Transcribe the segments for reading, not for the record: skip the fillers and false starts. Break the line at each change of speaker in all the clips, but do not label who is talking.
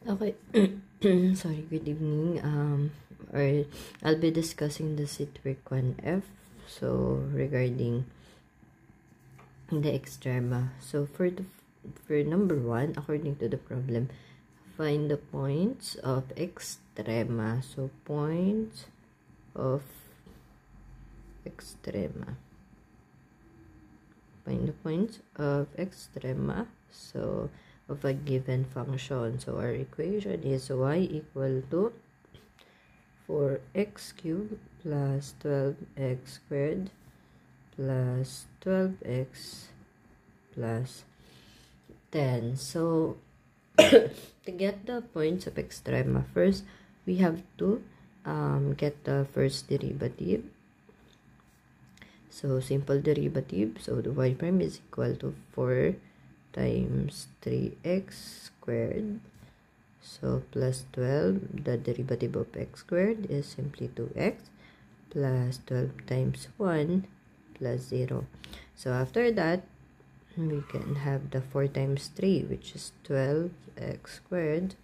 Okay. Sorry, good evening. Or I'll be discussing the Citric 1F. So regarding the extrema. So for number 1, according to the problem, find the points of extrema. So points of extrema. Find the points of extrema. So of a given function. So our equation is y equal to 4x cubed plus 12x squared plus 12x plus 10. So to get the points of extrema, first we have to get the first derivative. So simple derivative, so the y prime is equal to 4 times 3x squared, so plus 12, the derivative of x squared is simply 2x, plus 12 times 1 plus 0. So after that, we can have the 4 times 3, which is 12x squared,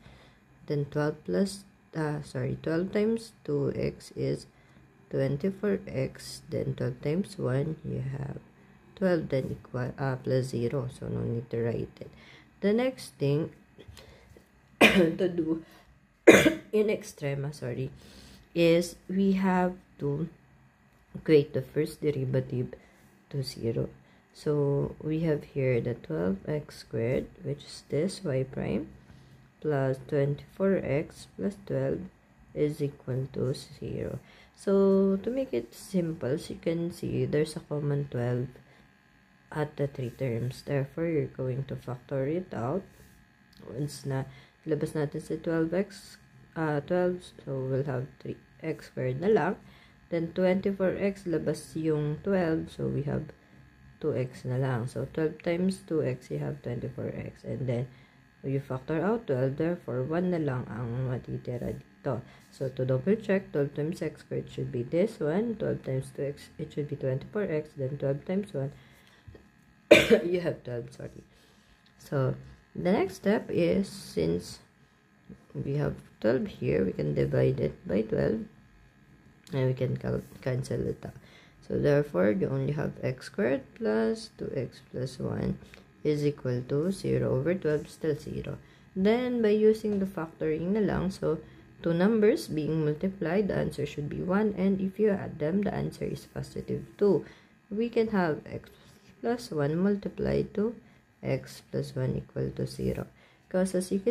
then 12 times 2x is 24x, then 12 times 1, you have 12, then equal plus 0, so no need to write it. The next thing to do in extrema, is we have to equate the first derivative to 0. So we have here the 12x squared, which is this y prime, plus 24x plus 12 is equal to 0. So to make it simple, so you can see there's a common 12 at the 3 terms. Therefore, you're going to factor it out. Once na labas natin sa 12x, 12, so we'll have 3x squared na lang. Then 24x, labas yung 12, so we have 2x na lang. So 12 times 2x, you have 24x. And then, you factor out 12, therefore 1 na lang ang matitira dito. So to double check, 12 times x squared should be this one. 12 times 2x, it should be 24x. Then 12 times 1, you have 12, So the next step is, since we have 12 here, we can divide it by 12 and we can cancel it out. So therefore, you only have x squared plus 2x plus 1 is equal to 0 over 12, still 0. Then by using the factoring na lang, so two numbers being multiplied, the answer should be 1, and if you add them, the answer is positive 2. We can have x plus 1 multiplied to x plus 1 equal to 0. Because as you can